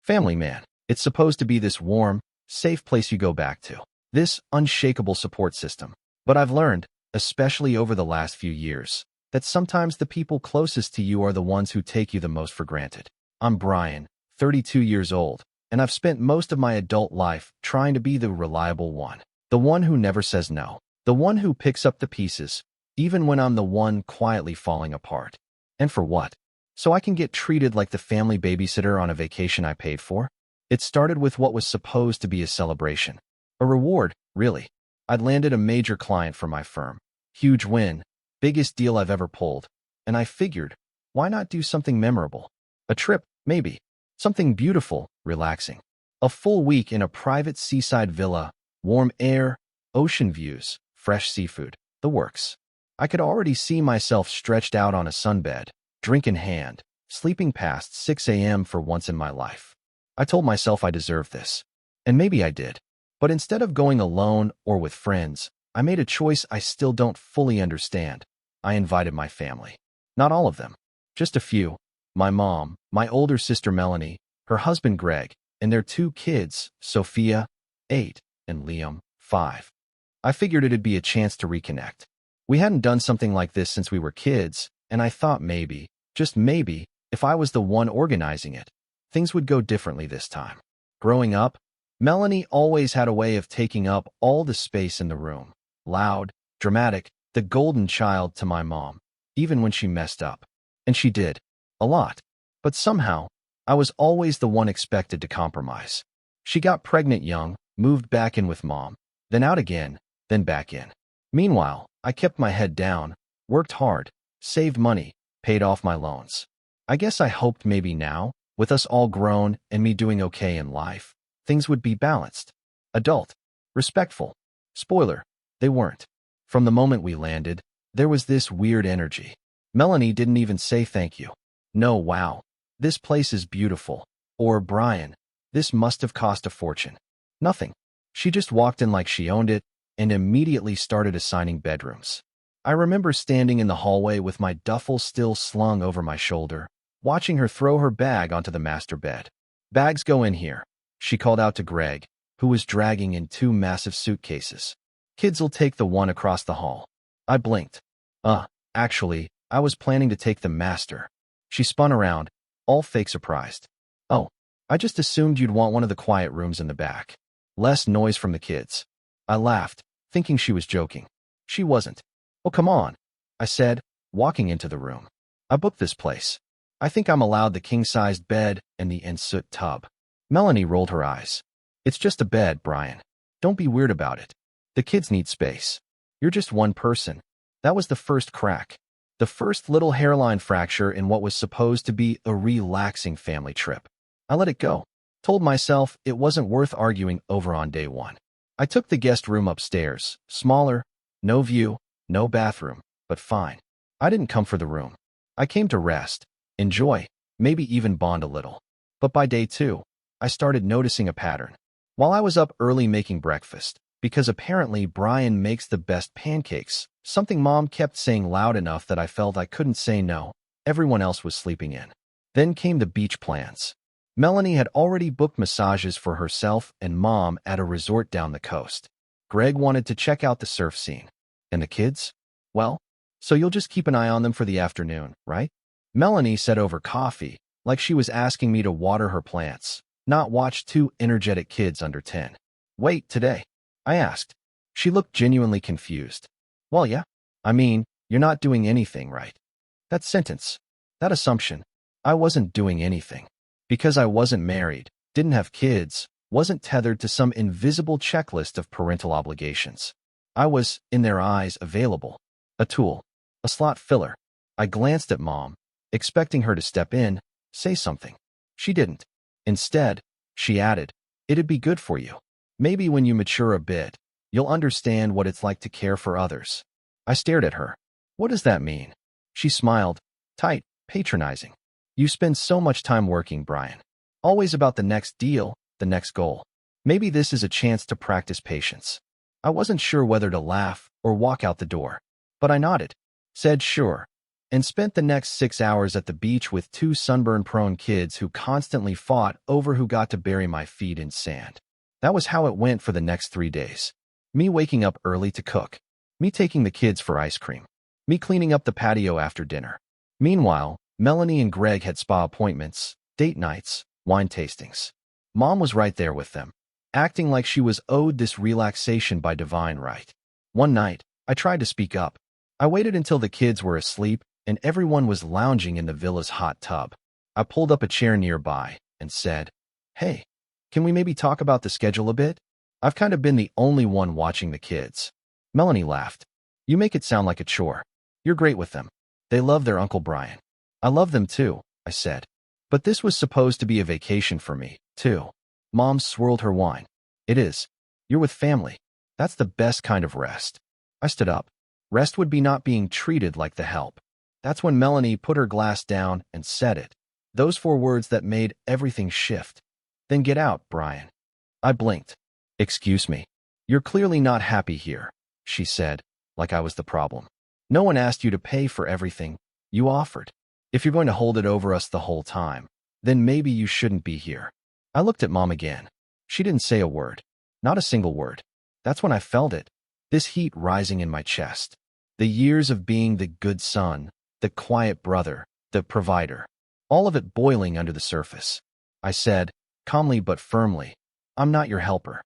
Family, man. It's supposed to be this warm, safe place you go back to. This unshakable support system. But I've learned, especially over the last few years, that sometimes the people closest to you are the ones who take you the most for granted. I'm Brian, 32 years old, and I've spent most of my adult life trying to be the reliable one. The one who never says no. The one who picks up the pieces, even when I'm the one quietly falling apart. And for what? So I can get treated like the family babysitter on a vacation I paid for? It started with what was supposed to be a celebration. A reward, really. I'd landed a major client for my firm. Huge win, biggest deal I've ever pulled. And I figured, why not do something memorable? A trip, maybe. Something beautiful, relaxing. A full week in a private seaside villa, warm air, ocean views, fresh seafood, the works. I could already see myself stretched out on a sunbed, drink in hand, sleeping past 6 a.m. for once in my life. I told myself I deserved this. And maybe I did. But instead of going alone or with friends, I made a choice I still don't fully understand. I invited my family. Not all of them. Just a few. My mom, my older sister Melanie, her husband Greg, and their 2 kids, Sophia, 8, and Liam, 5. I figured it'd be a chance to reconnect. We hadn't done something like this since we were kids, and I thought maybe, just maybe, if I was the one organizing it, things would go differently this time. Growing up, Melanie always had a way of taking up all the space in the room. Loud, dramatic, the golden child to my mom, even when she messed up. And she did. A lot. But somehow, I was always the one expected to compromise. She got pregnant young, moved back in with mom, then out again, then back in. Meanwhile, I kept my head down, worked hard, saved money, paid off my loans. I guess I hoped maybe now, with us all grown and me doing okay in life, things would be balanced. Adult. Respectful. Spoiler, they weren't. From the moment we landed, there was this weird energy. Melanie didn't even say thank you. No, wow, this place is beautiful. Or, Brian, this must have cost a fortune. Nothing. She just walked in like she owned it and immediately started assigning bedrooms. I remember standing in the hallway with my duffel still slung over my shoulder, watching her throw her bag onto the master bed. Bags go in here, she called out to Greg, who was dragging in 2 massive suitcases. Kids'll take the one across the hall. I blinked. Actually, I was planning to take the master. She spun around, all fake surprised. Oh, I just assumed you'd want one of the quiet rooms in the back. Less noise from the kids. I laughed, thinking she was joking. She wasn't. Oh, come on, I said, walking into the room. I booked this place. I think I'm allowed the king-sized bed and the ensuite tub. Melanie rolled her eyes. It's just a bed, Brian. Don't be weird about it. The kids need space. You're just one person. That was the first crack. The first little hairline fracture in what was supposed to be a relaxing family trip. I let it go. Told myself it wasn't worth arguing over on day one. I took the guest room upstairs. Smaller, no view, no bathroom, but fine. I didn't come for the room. I came to rest, enjoy, maybe even bond a little. But by day 2, I started noticing a pattern. While I was up early making breakfast, because apparently Brian makes the best pancakes, something Mom kept saying loud enough that I felt I couldn't say no, everyone else was sleeping in. Then came the beach plans. Melanie had already booked massages for herself and Mom at a resort down the coast. Greg wanted to check out the surf scene. And the kids? Well, so you'll just keep an eye on them for the afternoon, right? Melanie said over coffee, like she was asking me to water her plants, not watch 2 energetic kids under 10. Wait, today? I asked. She looked genuinely confused. Well, yeah. I mean, you're not doing anything, right? That sentence, that assumption, I wasn't doing anything. Because I wasn't married, didn't have kids, wasn't tethered to some invisible checklist of parental obligations. I was, in their eyes, available. A tool. A slot filler. I glanced at Mom, expecting her to step in, say something. She didn't. Instead, she added, it'd be good for you. Maybe when you mature a bit, you'll understand what it's like to care for others. I stared at her. What does that mean? She smiled, tight, patronizing. You spend so much time working, Brian. Always about the next deal, the next goal. Maybe this is a chance to practice patience. I wasn't sure whether to laugh or walk out the door, but I nodded, said sure, and spent the next 6 hours at the beach with two sunburn-prone kids who constantly fought over who got to bury my feet in sand. That was how it went for the next 3 days. Me waking up early to cook. Me taking the kids for ice cream. Me cleaning up the patio after dinner. Meanwhile, Melanie and Greg had spa appointments, date nights, wine tastings. Mom was right there with them, acting like she was owed this relaxation by divine right. One night, I tried to speak up. I waited until the kids were asleep and everyone was lounging in the villa's hot tub. I pulled up a chair nearby and said, "Hey, can we maybe talk about the schedule a bit? I've kind of been the only one watching the kids." Melanie laughed. "You make it sound like a chore. You're great with them. They love their Uncle Brian." "I love them too," I said. "But this was supposed to be a vacation for me, too." Mom swirled her wine. "It is. You're with family. That's the best kind of rest." I stood up. Rest would be not being treated like the help. That's when Melanie put her glass down and said it. Those 4 words that made everything shift. "Then get out, Brian." I blinked. "Excuse me. You're clearly not happy here," she said, like I was the problem. "No one asked you to pay for everything. You offered. If you're going to hold it over us the whole time, then maybe you shouldn't be here." I looked at Mom again. She didn't say a word. Not a single word. That's when I felt it. This heat rising in my chest. The years of being the good son, the quiet brother, the provider. All of it boiling under the surface. I said, calmly but firmly, "I'm not your helper."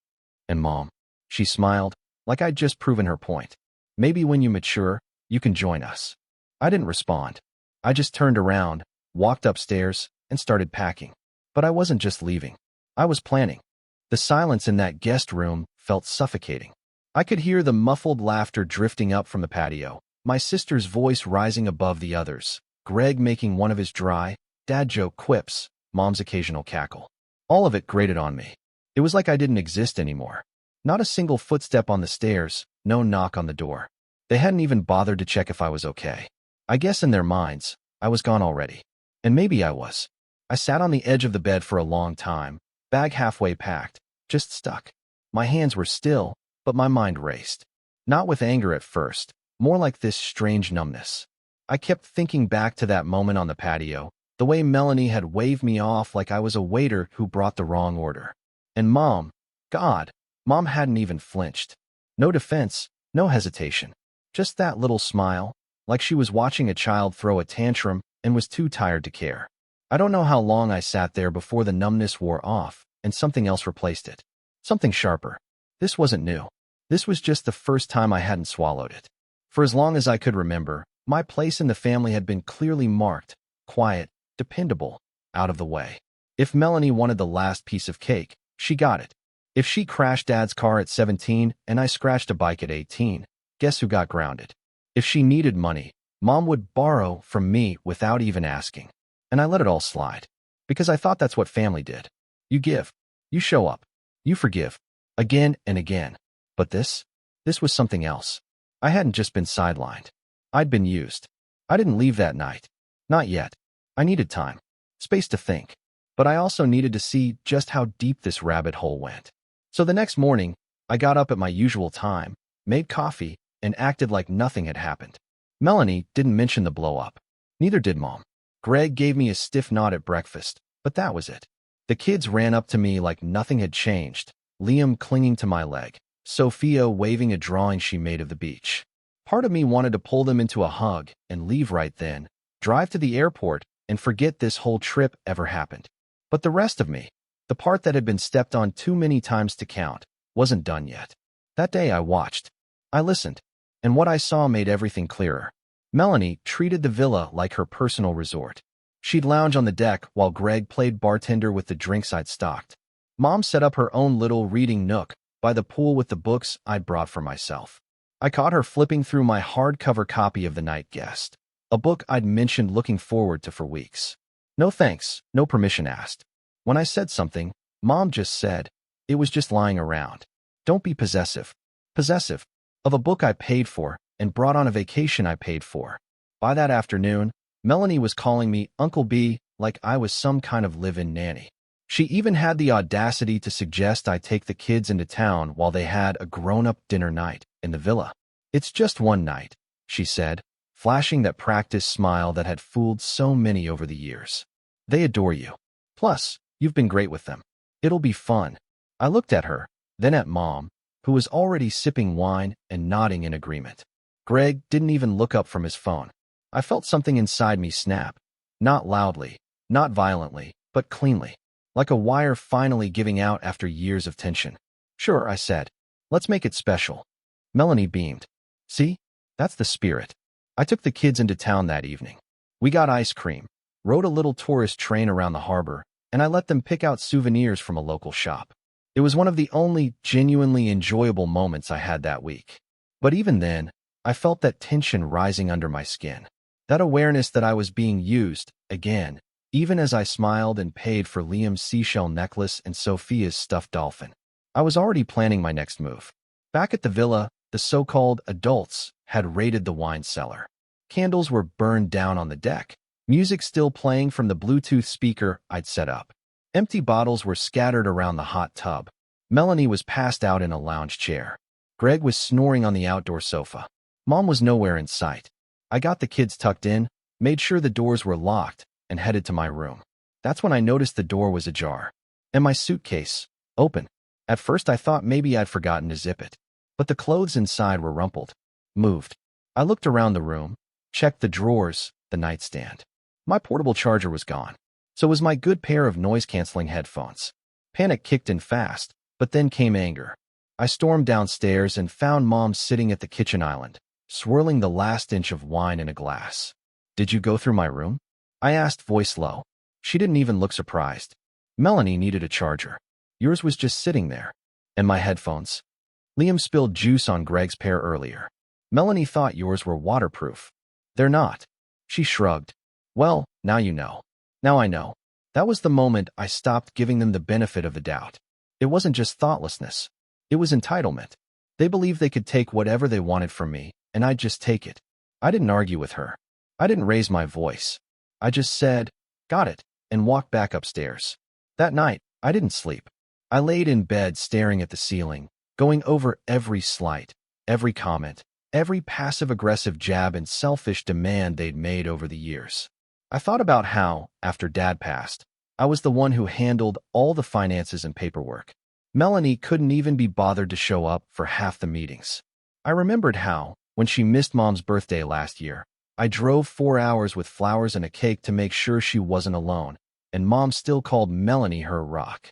"And Mom," she smiled, like I'd just proven her point. "Maybe when you mature, you can join us." I didn't respond. I just turned around, walked upstairs, and started packing. But I wasn't just leaving. I was planning. The silence in that guest room felt suffocating. I could hear the muffled laughter drifting up from the patio, my sister's voice rising above the others, Greg making one of his dry, dad joke quips, Mom's occasional cackle. All of it grated on me. It was like I didn't exist anymore. Not a single footstep on the stairs, no knock on the door. They hadn't even bothered to check if I was okay. I guess in their minds, I was gone already. And maybe I was. I sat on the edge of the bed for a long time, bag halfway packed, just stuck. My hands were still, but my mind raced. Not with anger at first, more like this strange numbness. I kept thinking back to that moment on the patio, the way Melanie had waved me off like I was a waiter who brought the wrong order. And Mom, God, Mom hadn't even flinched. No defense, no hesitation. Just that little smile, like she was watching a child throw a tantrum and was too tired to care. I don't know how long I sat there before the numbness wore off and something else replaced it. Something sharper. This wasn't new. This was just the first time I hadn't swallowed it. For as long as I could remember, my place in the family had been clearly marked, quiet, dependable, out of the way. If Melanie wanted the last piece of cake, she got it. If she crashed Dad's car at 17 and I scratched a bike at 18, guess who got grounded? If she needed money, Mom would borrow from me without even asking. And I let it all slide. Because I thought that's what family did. You give. You show up. You forgive. Again and again. But this was something else. I hadn't just been sidelined. I'd been used. I didn't leave that night. Not yet. I needed time. Space to think. But I also needed to see just how deep this rabbit hole went. So the next morning, I got up at my usual time, made coffee, and acted like nothing had happened. Melanie didn't mention the blow-up. Neither did Mom. Greg gave me a stiff nod at breakfast, but that was it. The kids ran up to me like nothing had changed, Liam clinging to my leg, Sophia waving a drawing she made of the beach. Part of me wanted to pull them into a hug and leave right then, drive to the airport, and forget this whole trip ever happened. But the rest of me, the part that had been stepped on too many times to count, wasn't done yet. That day I watched. I listened. And what I saw made everything clearer. Melanie treated the villa like her personal resort. She'd lounge on the deck while Greg played bartender with the drinks I'd stocked. Mom set up her own little reading nook by the pool with the books I'd brought for myself. I caught her flipping through my hardcover copy of The Night Guest, a book I'd mentioned looking forward to for weeks. No thanks, no permission asked. When I said something, Mom just said, "It was just lying around. Don't be possessive." Possessive. Of a book I paid for and brought on a vacation I paid for. By that afternoon, Melanie was calling me Uncle B like I was some kind of live-in nanny. She even had the audacity to suggest I take the kids into town while they had a grown-up dinner night in the villa. "It's just one night," she said, flashing that practiced smile that had fooled so many over the years. They adore you. Plus, you've been great with them. It'll be fun. I looked at her, then at Mom, who was already sipping wine and nodding in agreement. Greg didn't even look up from his phone. I felt something inside me snap. Not loudly, not violently, but cleanly. Like a wire finally giving out after years of tension. Sure, I said. Let's make it special. Melanie beamed. See? That's the spirit. I took the kids into town that evening. We got ice cream, rode a little tourist train around the harbor, and I let them pick out souvenirs from a local shop. It was one of the only genuinely enjoyable moments I had that week. But even then, I felt that tension rising under my skin. That awareness that I was being used, again, even as I smiled and paid for Liam's seashell necklace and Sophia's stuffed dolphin. I was already planning my next move. Back at the villa, the so-called adults had raided the wine cellar. Candles were burned down on the deck, music still playing from the Bluetooth speaker I'd set up. Empty bottles were scattered around the hot tub. Melanie was passed out in a lounge chair. Greg was snoring on the outdoor sofa. Mom was nowhere in sight. I got the kids tucked in, made sure the doors were locked, and headed to my room. That's when I noticed the door was ajar, and my suitcase open. At first I thought maybe I'd forgotten to zip it, but the clothes inside were rumpled, moved. I looked around the room, checked the drawers, the nightstand. My portable charger was gone. So was my good pair of noise-canceling headphones. Panic kicked in fast, but then came anger. I stormed downstairs and found Mom sitting at the kitchen island, swirling the last inch of wine in a glass. Did you go through my room? I asked, voice low. She didn't even look surprised. Melanie needed a charger. Yours was just sitting there. And my headphones? Liam spilled juice on Greg's pair earlier. Melanie thought yours were waterproof. They're not. She shrugged. Well, now you know. Now I know. That was the moment I stopped giving them the benefit of the doubt. It wasn't just thoughtlessness. It was entitlement. They believed they could take whatever they wanted from me, and I'd just take it. I didn't argue with her. I didn't raise my voice. I just said, got it, and walked back upstairs. That night, I didn't sleep. I laid in bed staring at the ceiling, going over every slight, every comment, every passive-aggressive jab and selfish demand they'd made over the years. I thought about how, after Dad passed, I was the one who handled all the finances and paperwork. Melanie couldn't even be bothered to show up for half the meetings. I remembered how, when she missed Mom's birthday last year, I drove 4 hours with flowers and a cake to make sure she wasn't alone, and Mom still called Melanie her rock.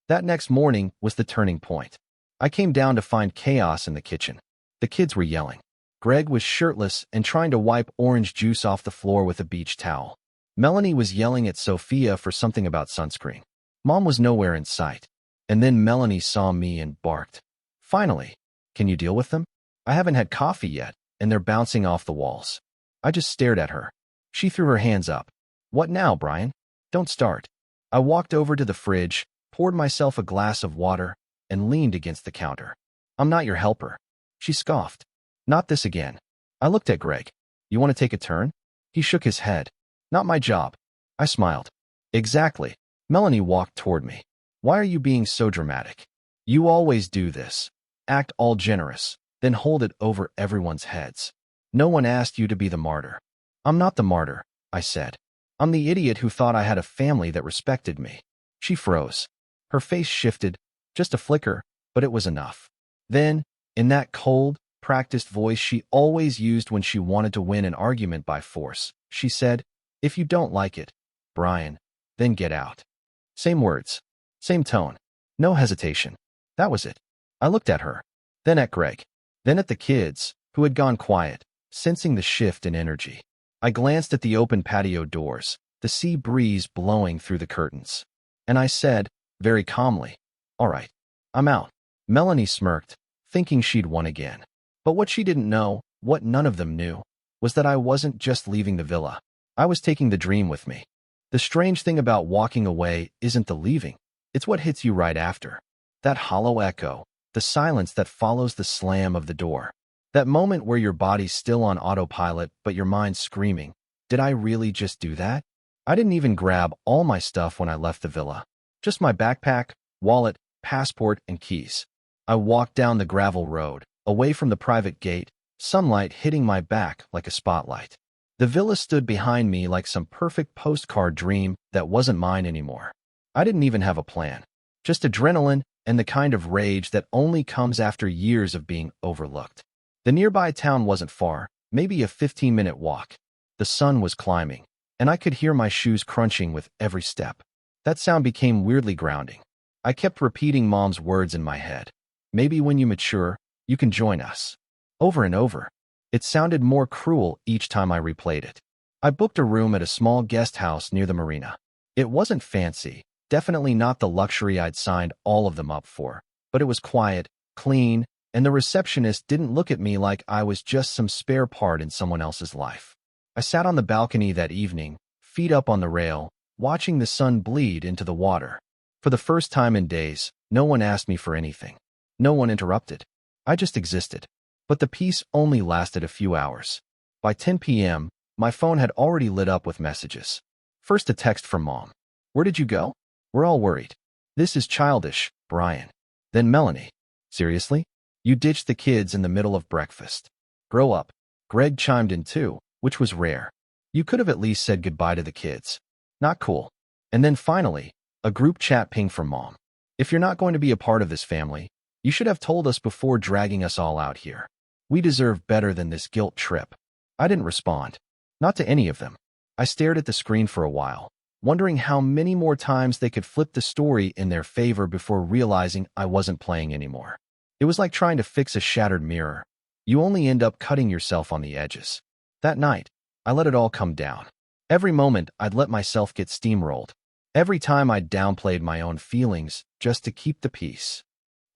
That next morning was the turning point. I came down to find chaos in the kitchen. The kids were yelling. Greg was shirtless and trying to wipe orange juice off the floor with a beach towel. Melanie was yelling at Sophia for something about sunscreen. Mom was nowhere in sight. And then Melanie saw me and barked. Finally, can you deal with them? I haven't had coffee yet, and they're bouncing off the walls. I just stared at her. She threw her hands up. What now, Brian? Don't start. I walked over to the fridge, poured myself a glass of water, and leaned against the counter. I'm not your helper. She scoffed. Not this again. I looked at Greg. You want to take a turn? He shook his head. Not my job. I smiled. Exactly. Melanie walked toward me. Why are you being so dramatic? You always do this. Act all generous, then hold it over everyone's heads. No one asked you to be the martyr. I'm not the martyr, I said. I'm the idiot who thought I had a family that respected me. She froze. Her face shifted, just a flicker, but it was enough. Then, in that cold, practiced voice she always used when she wanted to win an argument by force, she said, if you don't like it, Brian, then get out. Same words, same tone, no hesitation. That was it. I looked at her, then at Greg, then at the kids, who had gone quiet, sensing the shift in energy. I glanced at the open patio doors, the sea breeze blowing through the curtains. And I said, very calmly, all right, I'm out. Melanie smirked, thinking she'd won again. But what she didn't know, what none of them knew, was that I wasn't just leaving the villa. I was taking the dream with me. The strange thing about walking away isn't the leaving. It's what hits you right after. That hollow echo, the silence that follows the slam of the door. That moment where your body's still on autopilot but your mind's screaming, did I really just do that? I didn't even grab all my stuff when I left the villa. Just my backpack, wallet, passport, and keys. I walked down the gravel road, away from the private gate, sunlight hitting my back like a spotlight. The villa stood behind me like some perfect postcard dream that wasn't mine anymore. I didn't even have a plan, just adrenaline and the kind of rage that only comes after years of being overlooked. The nearby town wasn't far, maybe a 15-minute walk. The sun was climbing, and I could hear my shoes crunching with every step. That sound became weirdly grounding. I kept repeating Mom's words in my head. Maybe when you mature, you can join us. Over and over. It sounded more cruel each time I replayed it. I booked a room at a small guest house near the marina. It wasn't fancy, definitely not the luxury I'd signed all of them up for, but it was quiet, clean, and the receptionist didn't look at me like I was just some spare part in someone else's life. I sat on the balcony that evening, feet up on the rail, watching the sun bleed into the water. For the first time in days, no one asked me for anything. No one interrupted. I just existed. But the peace only lasted a few hours. By 10 p.m., my phone had already lit up with messages. First a text from Mom. "Where did you go? We're all worried. This is childish, Brian." Then Melanie. "Seriously? You ditched the kids in the middle of breakfast. Grow up." Greg chimed in too, which was rare. "You could have at least said goodbye to the kids." Not cool. And then finally, a group chat ping from Mom. "If you're not going to be a part of this family, you should have told us before dragging us all out here. We deserve better than this guilt trip." I didn't respond. Not to any of them. I stared at the screen for a while, wondering how many more times they could flip the story in their favor before realizing I wasn't playing anymore. It was like trying to fix a shattered mirror. You only end up cutting yourself on the edges. That night, I let it all come down. Every moment, I'd let myself get steamrolled. Every time I'd downplayed my own feelings just to keep the peace.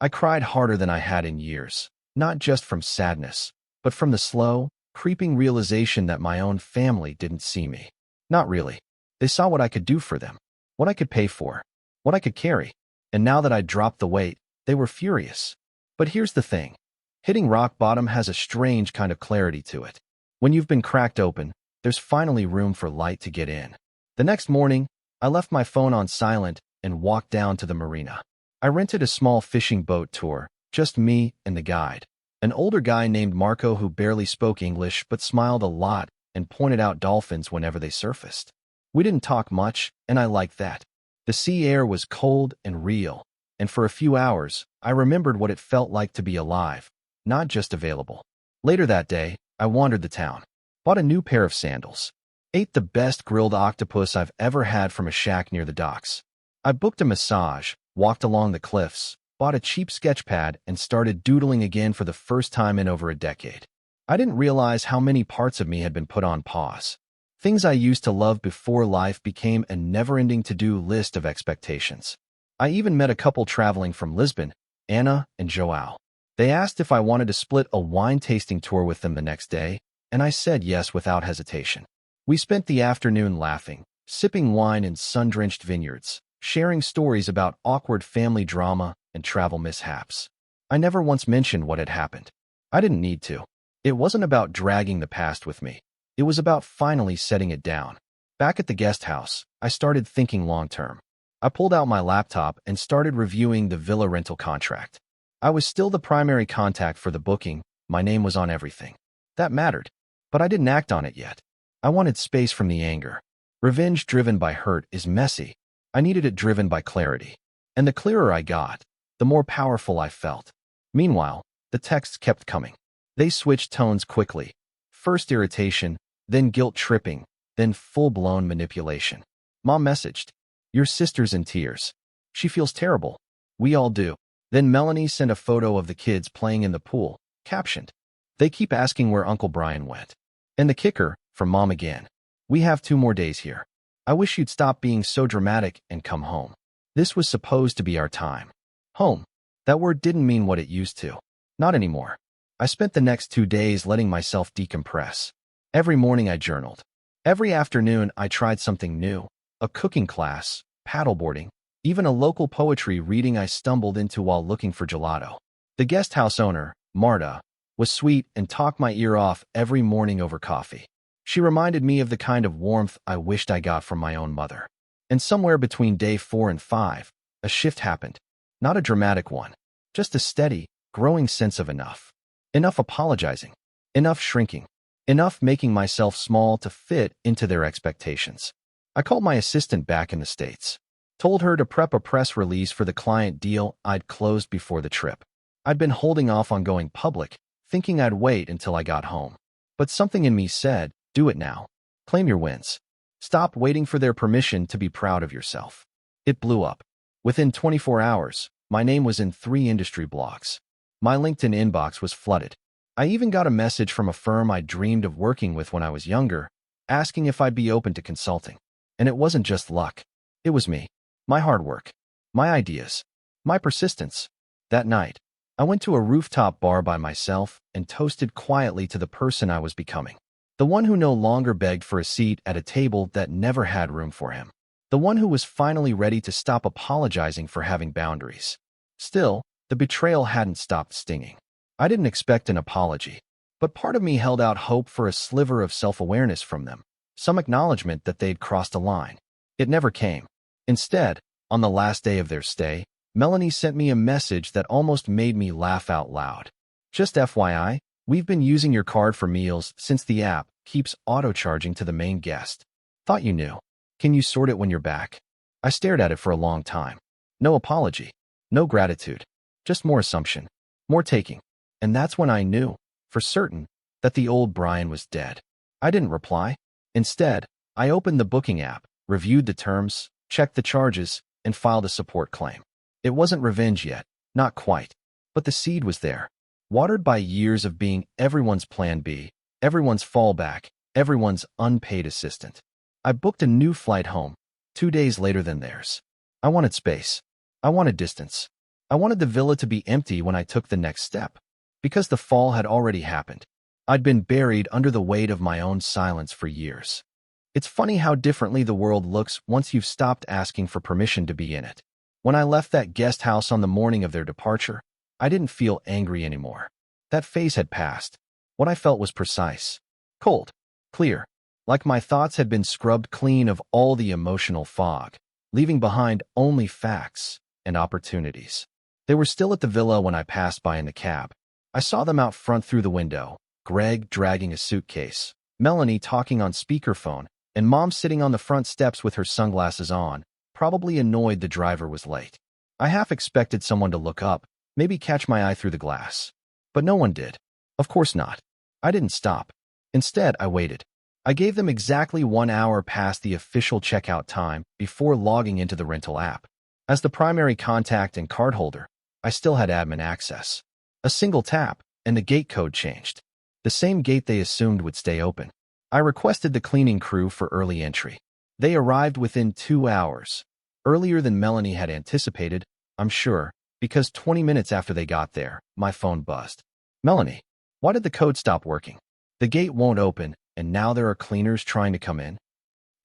I cried harder than I had in years, not just from sadness, but from the slow, creeping realization that my own family didn't see me. Not really. They saw what I could do for them, what I could pay for, what I could carry. And now that I'd dropped the weight, they were furious. But here's the thing. Hitting rock bottom has a strange kind of clarity to it. When you've been cracked open, there's finally room for light to get in. The next morning, I left my phone on silent and walked down to the marina. I rented a small fishing boat tour, just me and the guide. An older guy named Marco who barely spoke English but smiled a lot and pointed out dolphins whenever they surfaced. We didn't talk much, and I liked that. The sea air was cold and real, and for a few hours, I remembered what it felt like to be alive, not just available. Later that day, I wandered the town, bought a new pair of sandals, ate the best grilled octopus I've ever had from a shack near the docks. I booked a massage, walked along the cliffs, bought a cheap sketch pad, and started doodling again for the first time in over a decade. I didn't realize how many parts of me had been put on pause. Things I used to love before life became a never-ending to-do list of expectations. I even met a couple traveling from Lisbon, Anna and Joao. They asked if I wanted to split a wine tasting tour with them the next day, and I said yes without hesitation. We spent the afternoon laughing, sipping wine in sun-drenched vineyards, sharing stories about awkward family drama and travel mishaps. I never once mentioned what had happened. I didn't need to. It wasn't about dragging the past with me. It was about finally setting it down. Back at the guest house, I started thinking long-term. I pulled out my laptop and started reviewing the villa rental contract. I was still the primary contact for the booking. My name was on everything. That mattered. But I didn't act on it yet. I wanted space from the anger. Revenge driven by hurt is messy. I needed it driven by clarity. And the clearer I got, the more powerful I felt. Meanwhile, the texts kept coming. They switched tones quickly. First irritation, then guilt-tripping, then full-blown manipulation. Mom messaged, "Your sister's in tears. She feels terrible. We all do." Then Melanie sent a photo of the kids playing in the pool, captioned, "They keep asking where Uncle Brian went." And the kicker, from Mom again, "We have 2 more days here. I wish you'd stop being so dramatic and come home." This was supposed to be our time. Home. That word didn't mean what it used to. Not anymore. I spent the next 2 days letting myself decompress. Every morning I journaled. Every afternoon I tried something new. A cooking class, paddleboarding, even a local poetry reading I stumbled into while looking for gelato. The guest house owner, Marta, was sweet and talked my ear off every morning over coffee. She reminded me of the kind of warmth I wished I got from my own mother. And somewhere between day 4 and 5, a shift happened. Not a dramatic one, just a steady, growing sense of enough. Enough apologizing. Enough shrinking. Enough making myself small to fit into their expectations. I called my assistant back in the States. Told her to prep a press release for the client deal I'd closed before the trip. I'd been holding off on going public, thinking I'd wait until I got home. But something in me said, do it now. Claim your wins. Stop waiting for their permission to be proud of yourself. It blew up. Within 24 hours, my name was in 3 industry blogs. My LinkedIn inbox was flooded. I even got a message from a firm I dreamed of working with when I was younger, asking if I'd be open to consulting. And it wasn't just luck. It was me. My hard work. My ideas. My persistence. That night, I went to a rooftop bar by myself and toasted quietly to the person I was becoming. The one who no longer begged for a seat at a table that never had room for him. The one who was finally ready to stop apologizing for having boundaries. Still, the betrayal hadn't stopped stinging. I didn't expect an apology, but part of me held out hope for a sliver of self-awareness from them, some acknowledgement that they'd crossed a line. It never came. Instead, on the last day of their stay, Melanie sent me a message that almost made me laugh out loud. Just FYI, we've been using your card for meals since the app keeps auto-charging to the main guest. Thought you knew. Can you sort it when you're back? I stared at it for a long time. No apology. No gratitude. Just more assumption. More taking. And that's when I knew, for certain, that the old Brian was dead. I didn't reply. Instead, I opened the booking app, reviewed the terms, checked the charges, and filed a support claim. It wasn't revenge yet. Not quite. But the seed was there. Watered by years of being everyone's plan B, everyone's fallback, everyone's unpaid assistant. I booked a new flight home, 2 days later than theirs. I wanted space. I wanted distance. I wanted the villa to be empty when I took the next step. Because the fall had already happened. I'd been buried under the weight of my own silence for years. It's funny how differently the world looks once you've stopped asking for permission to be in it. When I left that guest house on the morning of their departure, I didn't feel angry anymore. That phase had passed. What I felt was precise. Cold. Clear. Like my thoughts had been scrubbed clean of all the emotional fog, leaving behind only facts and opportunities. They were still at the villa when I passed by in the cab. I saw them out front through the window, Greg dragging a suitcase, Melanie talking on speakerphone, and Mom sitting on the front steps with her sunglasses on, probably annoyed the driver was late. I half expected someone to look up, maybe catch my eye through the glass. But no one did. Of course not. I didn't stop. Instead, I waited. I gave them exactly 1 hour past the official checkout time before logging into the rental app. As the primary contact and cardholder, I still had admin access. A single tap, and the gate code changed. The same gate they assumed would stay open. I requested the cleaning crew for early entry. They arrived within 2 hours. Earlier than Melanie had anticipated, I'm sure, because 20 minutes after they got there, my phone buzzed. Melanie, why did the code stop working? The gate won't open, and now there are cleaners trying to come in.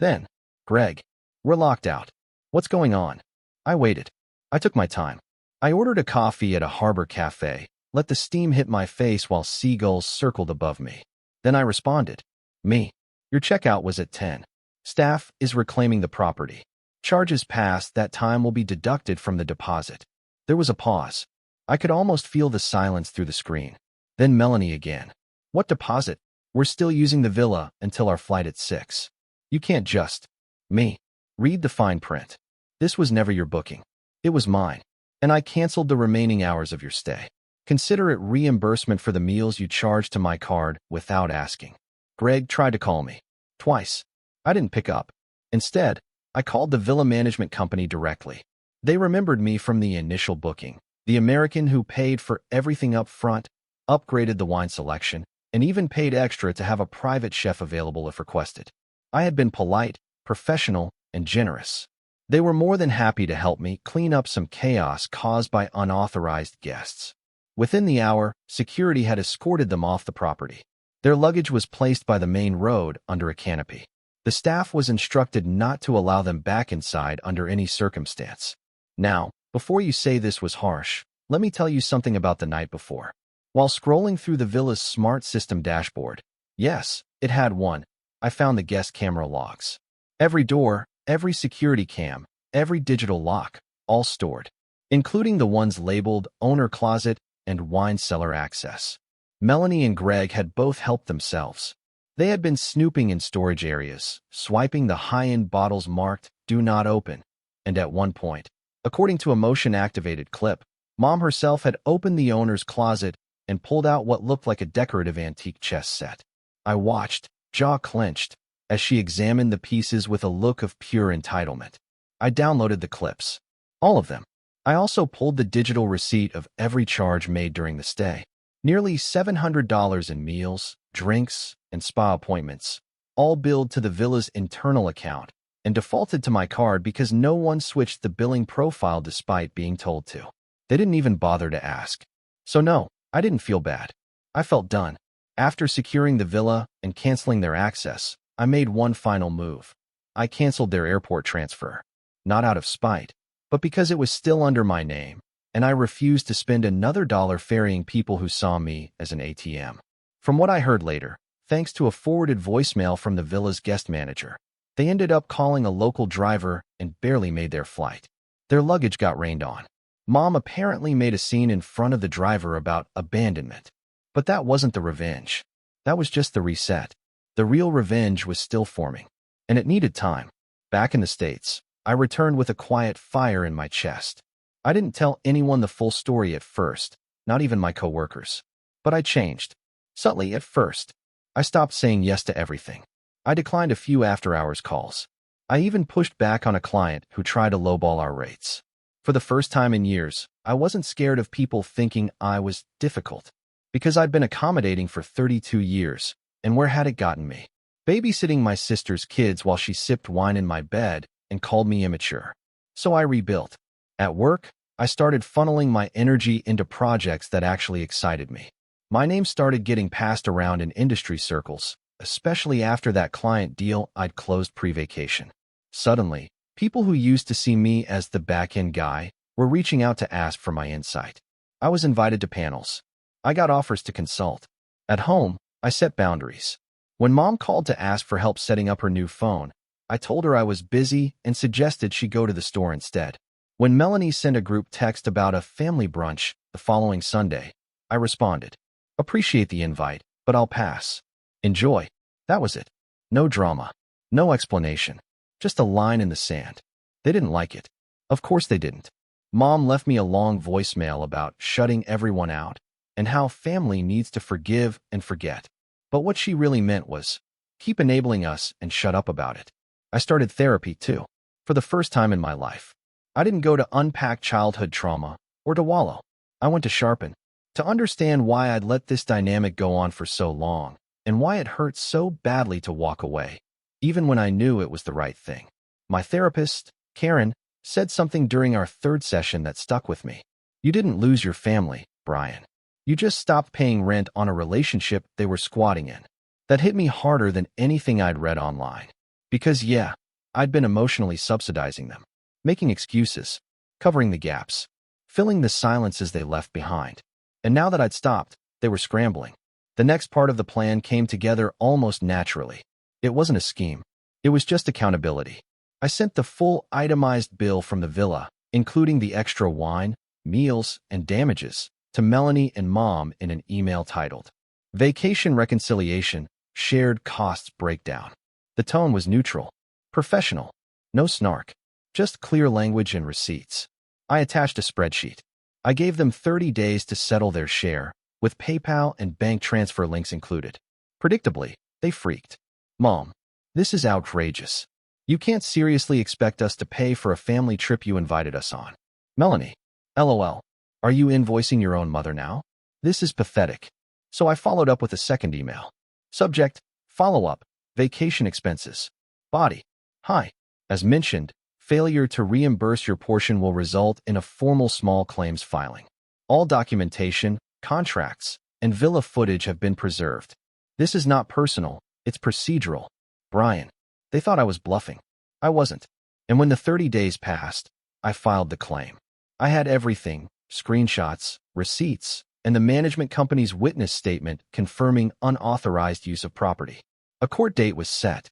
Then, Greg, we're locked out. What's going on? I waited. I took my time. I ordered a coffee at a harbor cafe, let the steam hit my face while seagulls circled above me. Then I responded. Me. Your checkout was at 10. Staff is reclaiming the property. Charges past that time will be deducted from the deposit. There was a pause. I could almost feel the silence through the screen. Then Melanie again. What deposit? We're still using the villa until our flight at 6. You can't just. Me. Read the fine print. This was never your booking. It was mine. And I canceled the remaining hours of your stay. Consider it reimbursement for the meals you charged to my card without asking. Greg tried to call me. Twice. I didn't pick up. Instead, I called the villa management company directly. They remembered me from the initial booking. The American who paid for everything up front, upgraded the wine selection, and even paid extra to have a private chef available if requested. I had been polite, professional, and generous. They were more than happy to help me clean up some chaos caused by unauthorized guests. Within the hour, security had escorted them off the property. Their luggage was placed by the main road under a canopy. The staff was instructed not to allow them back inside under any circumstance. Now, before you say this was harsh, let me tell you something about the night before. While scrolling through the villa's smart system dashboard, yes, it had one, I found the guest camera logs. Every door, every security cam, every digital lock, all stored, including the ones labeled owner closet and wine cellar access. Melanie and Greg had both helped themselves. They had been snooping in storage areas, swiping the high-end bottles marked "Do Not Open," and at one point, according to a motion-activated clip, Mom herself had opened the owner's closet and pulled out what looked like a decorative antique chess set. I watched, jaw clenched, as she examined the pieces with a look of pure entitlement. I downloaded the clips. All of them. I also pulled the digital receipt of every charge made during the stay. Nearly $700 in meals, drinks, and spa appointments, all billed to the villa's internal account and defaulted to my card because no one switched the billing profile despite being told to. They didn't even bother to ask. So no, I didn't feel bad. I felt done. After securing the villa and canceling their access, I made one final move. I canceled their airport transfer. Not out of spite, but because it was still under my name, and I refused to spend another dollar ferrying people who saw me as an ATM. From what I heard later, thanks to a forwarded voicemail from the villa's guest manager, they ended up calling a local driver and barely made their flight. Their luggage got rained on. Mom apparently made a scene in front of the driver about abandonment. But that wasn't the revenge. That was just the reset. The real revenge was still forming, and it needed time. Back in the States, I returned with a quiet fire in my chest. I didn't tell anyone the full story at first, not even my coworkers. But I changed. Subtly at first. I stopped saying yes to everything. I declined a few after-hours calls. I even pushed back on a client who tried to lowball our rates. For the first time in years, I wasn't scared of people thinking I was difficult. Because I'd been accommodating for 32 years, and where had it gotten me? Babysitting my sister's kids while she sipped wine in my bed and called me immature. So I rebuilt. At work, I started funneling my energy into projects that actually excited me. My name started getting passed around in industry circles, especially after that client deal I'd closed pre-vacation. Suddenly, people who used to see me as the back-end guy were reaching out to ask for my insight. I was invited to panels. I got offers to consult. At home, I set boundaries. When Mom called to ask for help setting up her new phone, I told her I was busy and suggested she go to the store instead. When Melanie sent a group text about a family brunch the following Sunday, I responded, "Appreciate the invite, but I'll pass. Enjoy." That was it. No drama. No explanation. Just a line in the sand. They didn't like it. Of course they didn't. Mom left me a long voicemail about shutting everyone out and how family needs to forgive and forget. But what she really meant was, keep enabling us and shut up about it. I started therapy too, for the first time in my life. I didn't go to unpack childhood trauma or to wallow. I went to sharpen, to understand why I'd let this dynamic go on for so long and why it hurt so badly to walk away, even when I knew it was the right thing. My therapist, Karen, said something during our third session that stuck with me. "You didn't lose your family, Brian. You just stopped paying rent on a relationship they were squatting in." That hit me harder than anything I'd read online. Because yeah, I'd been emotionally subsidizing them, making excuses, covering the gaps, filling the silences they left behind. And now that I'd stopped, they were scrambling. The next part of the plan came together almost naturally. It wasn't a scheme. It was just accountability. I sent the full itemized bill from the villa, including the extra wine, meals, and damages, to Melanie and Mom in an email titled, "Vacation Reconciliation, Shared Costs Breakdown." The tone was neutral, professional, no snark, just clear language and receipts. I attached a spreadsheet. I gave them 30 days to settle their share, with PayPal and bank transfer links included. Predictably, they freaked. "Mom, this is outrageous. You can't seriously expect us to pay for a family trip you invited us on." Melanie, LOL. "Are you invoicing your own mother now? This is pathetic." So I followed up with a second email. Subject, follow-up, vacation expenses. Body, hi. As mentioned, failure to reimburse your portion will result in a formal small claims filing. All documentation, contracts, and villa footage have been preserved. This is not personal, it's procedural. Brian. They thought I was bluffing. I wasn't. And when the 30 days passed, I filed the claim. I had everything, screenshots, receipts, and the management company's witness statement confirming unauthorized use of property. A court date was set.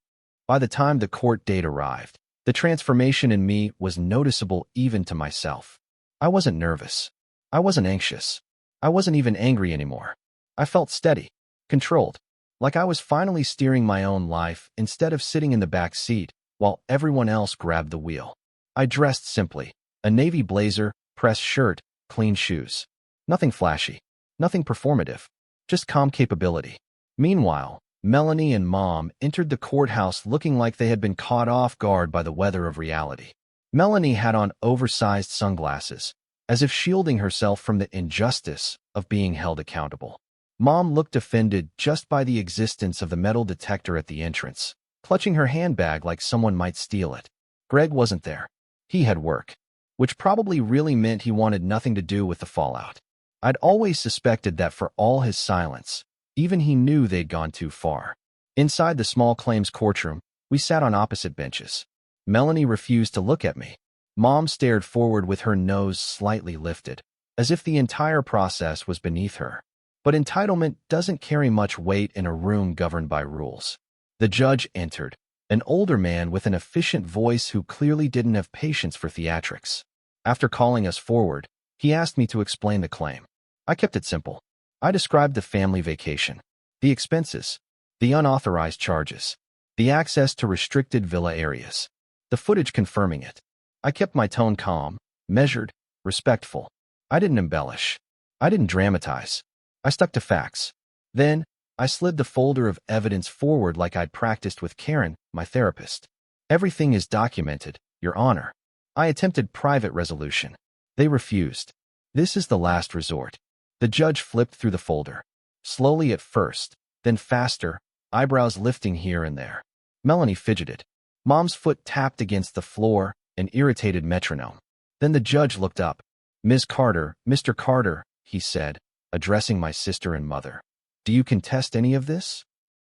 By the time the court date arrived, the transformation in me was noticeable even to myself. I wasn't nervous. I wasn't anxious. I wasn't even angry anymore. I felt steady, controlled, like I was finally steering my own life instead of sitting in the back seat while everyone else grabbed the wheel. I dressed simply, a navy blazer, pressed shirt, clean shoes. Nothing flashy, nothing performative, just calm capability. Meanwhile, Melanie and Mom entered the courthouse looking like they had been caught off guard by the weather of reality. Melanie had on oversized sunglasses, as if shielding herself from the injustice of being held accountable. Mom looked offended just by the existence of the metal detector at the entrance, clutching her handbag like someone might steal it. Greg wasn't there. He had work, which probably really meant he wanted nothing to do with the fallout. I'd always suspected that for all his silence, even he knew they'd gone too far. Inside the small claims courtroom, we sat on opposite benches. Melanie refused to look at me. Mom stared forward with her nose slightly lifted, as if the entire process was beneath her. But entitlement doesn't carry much weight in a room governed by rules. The judge entered, an older man with an efficient voice who clearly didn't have patience for theatrics. After calling us forward, he asked me to explain the claim. I kept it simple. I described the family vacation, the expenses, the unauthorized charges, the access to restricted villa areas, the footage confirming it. I kept my tone calm, measured, respectful. I didn't embellish. I didn't dramatize. I stuck to facts. Then, I slid the folder of evidence forward like I'd practiced with Karen, my therapist. Everything is documented, Your Honor. I attempted private resolution. They refused. This is the last resort. The judge flipped through the folder. Slowly at first, then faster, eyebrows lifting here and there. Melanie fidgeted. Mom's foot tapped against the floor, an irritated metronome. Then the judge looked up. Ms. Carter, Mr. Carter, he said, addressing my sister and mother. Do you contest any of this?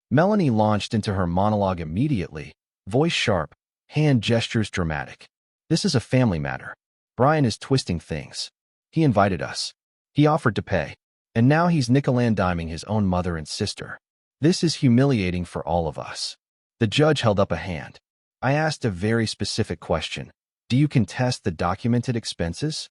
Melanie launched into her monologue immediately, voice sharp, hand gestures dramatic. This is a family matter. Brian is twisting things. He invited us. He offered to pay. And now he's nickel-and-diming his own mother and sister. This is humiliating for all of us. The judge held up a hand. I asked a very specific question. Do you contest the documented expenses?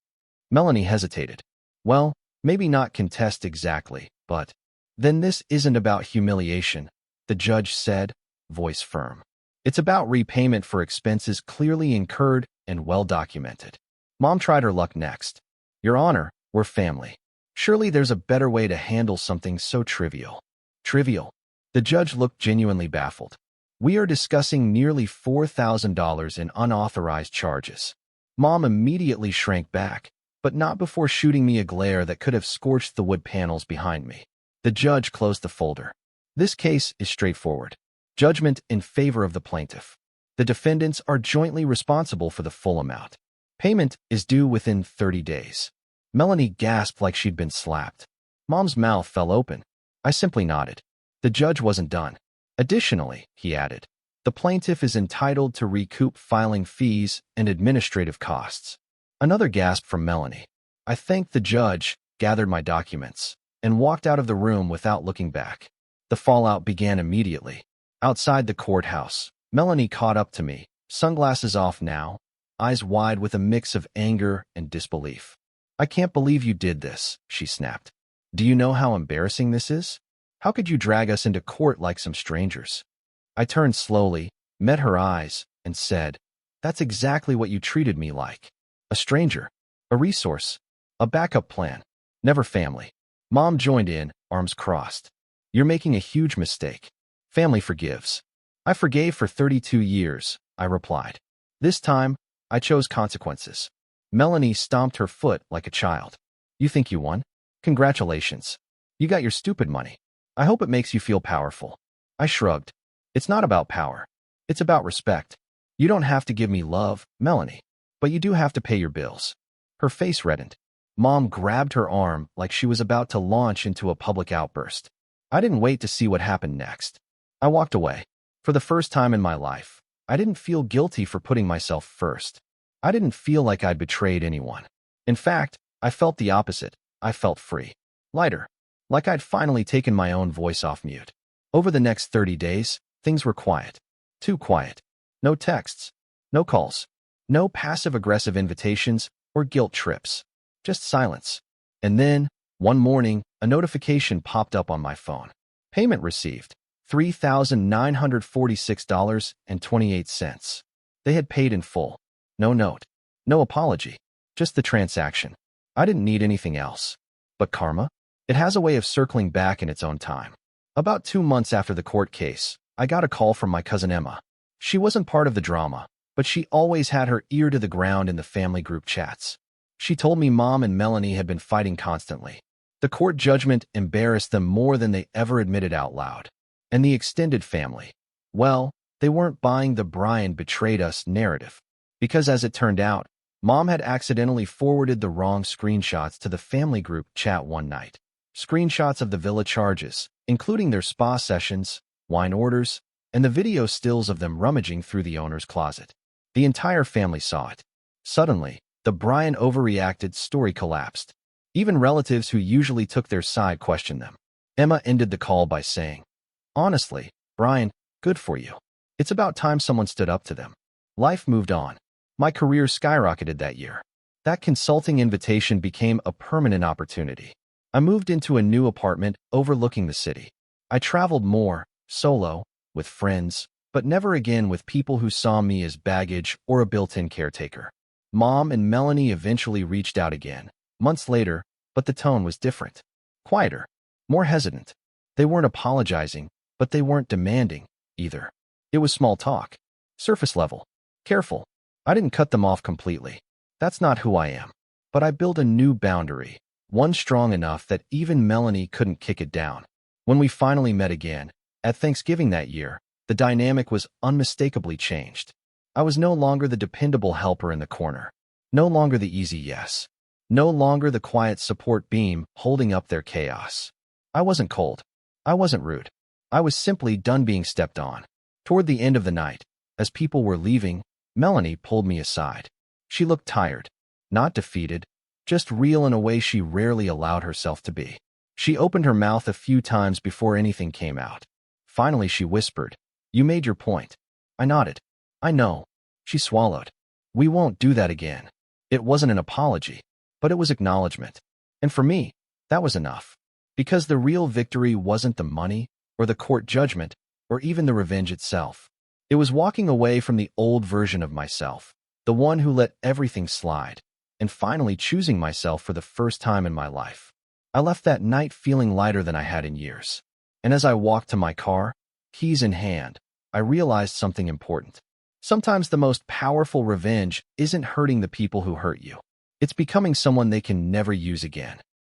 Melanie hesitated. Well, maybe not contest exactly, but... Then this isn't about humiliation, the judge said, voice firm. It's about repayment for expenses clearly incurred and well documented. Mom tried her luck next. Your Honor, we're family. Surely there's a better way to handle something so trivial. Trivial? The judge looked genuinely baffled. We are discussing nearly $4,000 in unauthorized charges. Mom immediately shrank back, but not before shooting me a glare that could have scorched the wood panels behind me. The judge closed the folder. This case is straightforward. Judgment in favor of the plaintiff. The defendants are jointly responsible for the full amount. Payment is due within 30 days. Melanie gasped like she'd been slapped. Mom's mouth fell open. I simply nodded. The judge wasn't done. Additionally, he added, the plaintiff is entitled to recoup filing fees and administrative costs. Another gasp from Melanie. I thanked the judge, gathered my documents, and walked out of the room without looking back. The fallout began immediately. Outside the courthouse, Melanie caught up to me, sunglasses off now, eyes wide with a mix of anger and disbelief. I can't believe you did this, she snapped. Do you know how embarrassing this is? How could you drag us into court like some strangers? I turned slowly, met her eyes, and said, that's exactly what you treated me like. A stranger, a resource, a backup plan, never family. Mom joined in, arms crossed. You're making a huge mistake. Family forgives. I forgave for 32 years, I replied. This time, I chose consequences. Melanie stomped her foot like a child. You think you won? Congratulations. You got your stupid money. I hope it makes you feel powerful. I shrugged. It's not about power. It's about respect. You don't have to give me love, Melanie, but you do have to pay your bills. Her face reddened. Mom grabbed her arm like she was about to launch into a public outburst. I didn't wait to see what happened next. I walked away. For the first time in my life, I didn't feel guilty for putting myself first. I didn't feel like I'd betrayed anyone. In fact, I felt the opposite. I felt free. Lighter. Like I'd finally taken my own voice off mute. Over the next 30 days, things were quiet. Too quiet. No texts. No calls. No passive-aggressive invitations or guilt trips. Just silence. And then, one morning, a notification popped up on my phone. Payment received. $3,946.28. They had paid in full. No note. No apology. Just the transaction. I didn't need anything else. But karma? It has a way of circling back in its own time. About 2 months after the court case, I got a call from my cousin Emma. She wasn't part of the drama, but she always had her ear to the ground in the family group chats. She told me Mom and Melanie had been fighting constantly. The court judgment embarrassed them more than they ever admitted out loud. And the extended family, well, they weren't buying the "Brian betrayed us" narrative. Because as it turned out, Mom had accidentally forwarded the wrong screenshots to the family group chat one night. Screenshots of the villa charges, including their spa sessions, wine orders, and the video stills of them rummaging through the owner's closet. The entire family saw it. Suddenly, the "Brian overreacted" story collapsed. Even relatives who usually took their side questioned them. Emma ended the call by saying, "Honestly, Brian, good for you. It's about time someone stood up to them." Life moved on. My career skyrocketed that year. That consulting invitation became a permanent opportunity. I moved into a new apartment overlooking the city. I traveled more, solo, with friends, but never again with people who saw me as baggage or a built-in caretaker. Mom and Melanie eventually reached out again, months later, but the tone was different. Quieter, more hesitant. They weren't apologizing, but they weren't demanding, either. It was small talk. Surface level. Careful. I didn't cut them off completely. That's not who I am. But I built a new boundary, one strong enough that even Melanie couldn't kick it down. When we finally met again, at Thanksgiving that year, the dynamic was unmistakably changed. I was no longer the dependable helper in the corner. No longer the easy yes. No longer the quiet support beam holding up their chaos. I wasn't cold. I wasn't rude. I was simply done being stepped on. Toward the end of the night, as people were leaving, Melanie pulled me aside. She looked tired, not defeated, just real in a way she rarely allowed herself to be. She opened her mouth a few times before anything came out. Finally, she whispered, "You made your point." I nodded. "I know." She swallowed. "We won't do that again." It wasn't an apology, but it was acknowledgement. And for me, that was enough. Because the real victory wasn't the money, or the court judgment, or even the revenge itself. It was walking away from the old version of myself, the one who let everything slide, and finally choosing myself for the first time in my life. I left that night feeling lighter than I had in years. And as I walked to my car, keys in hand, I realized something important. Sometimes the most powerful revenge isn't hurting the people who hurt you. It's becoming someone they can never use again.